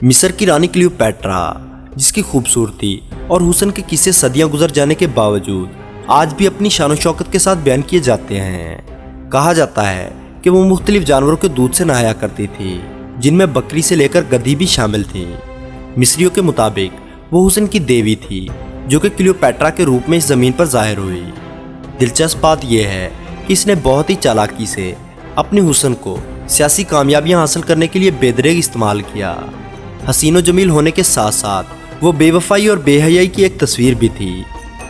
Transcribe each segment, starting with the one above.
مصر کی رانی کلیوپیٹرا، جس کی خوبصورتی اور حسن کے قصے صدیاں گزر جانے کے باوجود آج بھی اپنی شان و شوکت کے ساتھ بیان کیے جاتے ہیں۔ کہا جاتا ہے کہ وہ مختلف جانوروں کے دودھ سے نہایا کرتی تھی، جن میں بکری سے لے کر گدھی بھی شامل تھی۔ مصریوں کے مطابق وہ حسن کی دیوی تھی جو کہ کلیوپیٹرا کے روپ میں اس زمین پر ظاہر ہوئی۔ دلچسپ بات یہ ہے کہ اس نے بہت ہی چالاکی سے اپنے حسن کو سیاسی کامیابیاں حاصل کرنے کے لیے بے دریغ استعمال کیا۔ حسین و جمیل ہونے کے ساتھ ساتھ وہ بے وفائی اور بے حیائی کی ایک تصویر بھی تھی۔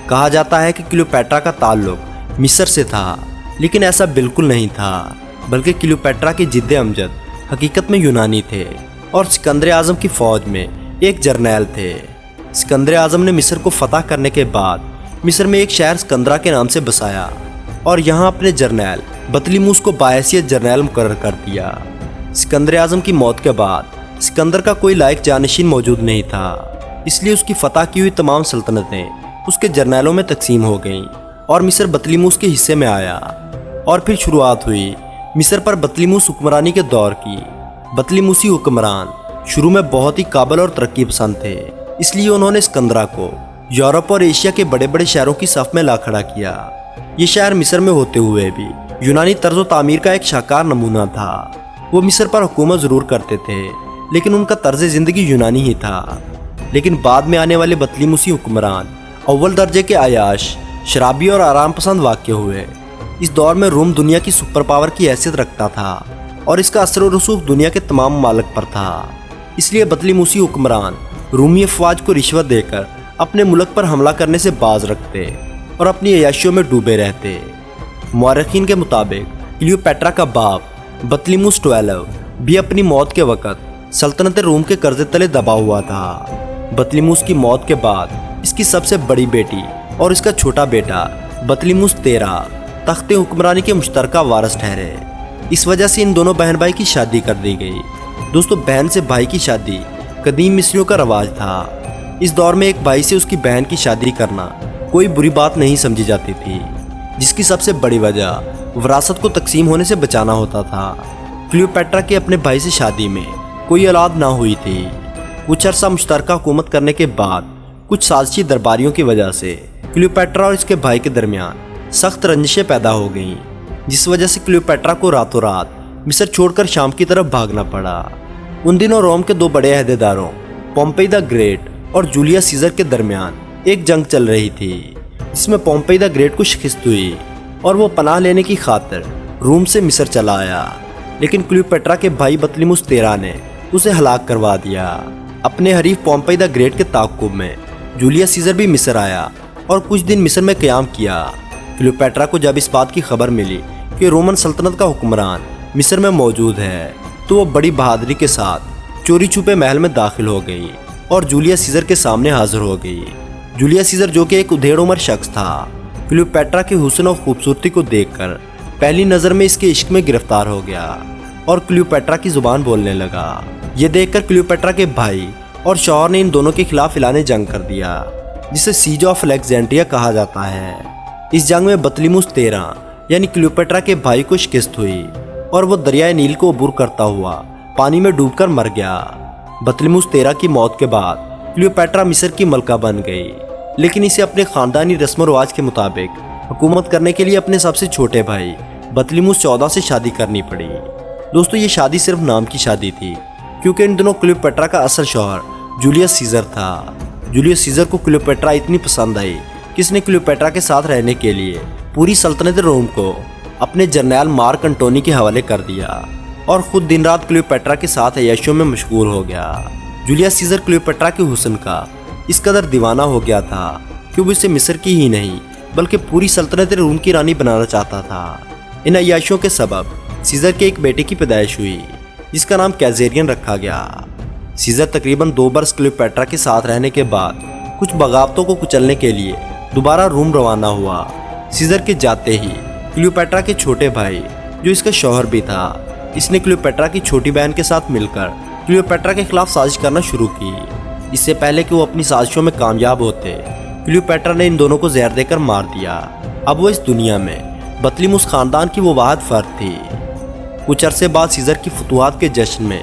کہا جاتا ہے کہ کلیوپیٹرا کا تعلق مصر سے تھا، لیکن ایسا بالکل نہیں تھا، بلکہ کلیوپیٹرا کے جد امجد حقیقت میں یونانی تھے اور سکندر اعظم کی فوج میں ایک جرنیل تھے۔ سکندر اعظم نے مصر کو فتح کرنے کے بعد مصر میں ایک شہر سکندرا کے نام سے بسایا اور یہاں اپنے جرنیل بطلیموس کو باحیثیت جرنیل مقرر کر دیا۔ سکندر اعظم کی موت کے بعد سکندر کا کوئی لائق جانشین موجود نہیں تھا، اس لیے اس کی فتح کی ہوئی تمام سلطنتیں اس کے جرنیلوں میں تقسیم ہو گئیں اور مصر بطلیموس کے حصے میں آیا، اور پھر شروعات ہوئی مصر پر بطلیموس حکمرانی کے دور کی۔ بطلیموسی حکمران شروع میں بہت ہی قابل اور ترقی پسند تھے، اس لیے انہوں نے اسکندرا کو یورپ اور ایشیا کے بڑے بڑے شہروں کی صف میں لا کھڑا کیا۔ یہ شہر مصر میں ہوتے ہوئے بھی یونانی طرز و تعمیر کا ایک شاہکار نمونہ تھا۔ وہ مصر پر حکومت ضرور کرتے تھے، لیکن ان کا طرز زندگی یونانی ہی تھا۔ لیکن بعد میں آنے والے بطلیموسی حکمران اول درجے کے عیاش، شرابی اور آرام پسند واقع ہوئے۔ اس دور میں روم دنیا کی سپر پاور کی حیثیت رکھتا تھا اور اس کا اثر و رسوخ دنیا کے تمام ممالک پر تھا، اس لیے بطلیموسی حکمران رومی افواج کو رشوت دے کر اپنے ملک پر حملہ کرنے سے باز رکھتے اور اپنی عیاشیوں میں ڈوبے رہتے۔ مورخین کے مطابق کلیوپیٹرا کا باپ بطلیموس 12 بھی اپنی موت کے وقت سلطنت روم کے قرضے تلے دبا ہوا تھا۔ بطلیموس کی موت کے بعد اس کی سب سے بڑی بیٹی اور اس کا چھوٹا بیٹا بطلیموس 13 تخت حکمرانی کے مشترکہ وارث ٹھہرے۔ اس وجہ سے ان دونوں بہن بھائی کی شادی کر دی گئی۔ دوستو، بہن سے بھائی کی شادی قدیم مصریوں کا رواج تھا۔ اس دور میں ایک بھائی سے اس کی بہن کی شادی کرنا کوئی بری بات نہیں سمجھی جاتی تھی، جس کی سب سے بڑی وجہ وراثت کو تقسیم ہونے سے بچانا ہوتا تھا۔ کلیوپیٹرا کے اپنے بھائی سے شادی میں کوئی اولاد نہ ہوئی تھی۔ کچھ عرصہ مشترکہ حکومت کرنے کے بعد کچھ سازشی درباریوں کی وجہ سے کلیوپیٹرا اور اس کے بھائی کے درمیان سخت رنجشیں پیدا ہو گئیں، جس وجہ سے کلیوپیٹرا کو راتوں رات مصر چھوڑ کر شام کی طرف بھاگنا پڑا۔ ان دنوں روم کے دو بڑے عہدیداروں پومپئی دا گریٹ اور جولیس سیزر کے درمیان ایک جنگ چل رہی تھی، جس میں پومپئی دا گریٹ کو شکست ہوئی اور وہ پناہ لینے کی خاطر روم سے مصر چلا آیا، لیکن کلیوپیٹرا کے بھائی بطلیموس 13 نے اسے ہلاک کروا دیا۔ اپنے حریف پومپئی دا گریٹ کے تعاقب میں جولیس سیزر بھی مصر آیا اور کچھ دن مصر میں قیام کیا۔ کلیوپیٹرا کو جب اس بات کی خبر ملی کہ رومن سلطنت کا حکمران مصر میں موجود ہے، تو وہ بڑی بہادری کے ساتھ چوری چھپے محل میں داخل ہو گئی اور جولیس سیزر کے سامنے حاضر ہو گئی۔ جولیس سیزر، جو کہ ایک ادھیڑ عمر شخص تھا، کلیوپیٹرا کے حسن اور خوبصورتی کو دیکھ کر پہلی نظر میں اس کے عشق میں گرفتار ہو گیا اور کلیوپیٹرا کی زبان بولنے لگا۔ یہ دیکھ کر کلیوپیٹرا کے بھائی اور شوہر نے ان دونوں کے خلاف اعلان جنگ کر دیا، جسے سیج آف الیگزینڈریا کہا جاتا ہے۔ اس جنگ میں بطلیموس 13 یعنی کلیوپیٹرا کے بھائی کو شکست ہوئی اور وہ دریائے نیل کو عبور کرتا ہوا پانی میں ڈوب کر مر گیا۔ بطلیموس 13 کی موت کے بعد کلیوپیٹرا مصر کی ملکہ بن گئی، لیکن اسے اپنے خاندانی رسم و رواج کے مطابق حکومت کرنے کے لیے اپنے سب سے چھوٹے بھائی بطلیموس 14 سے شادی کرنی پڑی۔ دوستو، یہ شادی صرف نام کی شادی تھی، کیونکہ ان دنوں کلیوپیٹرا کا اصل شوہر جولیس سیزر تھا۔ جولیس سیزر کو کلیوپیٹرا اتنی پسند آئی کہ اس نے کلیوپیٹرا کے ساتھ رہنے کے لیے پوری سلطنت روم کو اپنے جرنیل مارک انٹونی کے حوالے کر دیا اور خود دن رات کلیوپیٹرا کے ساتھ عیاشیوں میں مشغول ہو گیا۔ جولیس سیزر کلیوپیٹرا کے حسن کا اس قدر دیوانہ ہو گیا تھا کہ وہ اسے مصر کی ہی نہیں بلکہ پوری سلطنت روم کی رانی بنانا چاہتا تھا۔ ان عیاشیوں کے سبب سیزر کے ایک بیٹے کی پیدائش ہوئی، جس کا نام کیزیرین رکھا گیا۔ سیزر تقریباً 2 برس کلیوپیٹرا کے ساتھ رہنے کے بعد کچھ بغاوتوں کو کچلنے کے لیے دوبارہ روم روانہ ہوا۔ سیزر کے جاتے ہی کلیوپیٹرا کے چھوٹے بھائی، جو اس کا شوہر بھی تھا، اس نے کلیوپیٹرا کی چھوٹی بہن کے ساتھ مل کر کلیوپیٹرا کے خلاف سازش کرنا شروع کی۔ اس سے پہلے کہ وہ اپنی سازشوں میں کامیاب ہوتے، کلیوپیٹرا نے ان دونوں کو زہر دے کر مار دیا۔ اب وہ اس دنیا میں بطلیموس خاندان کی وہ واحد فرد تھی۔ کچھ عرصے بعد سیزر کی فتوحات کے جشن میں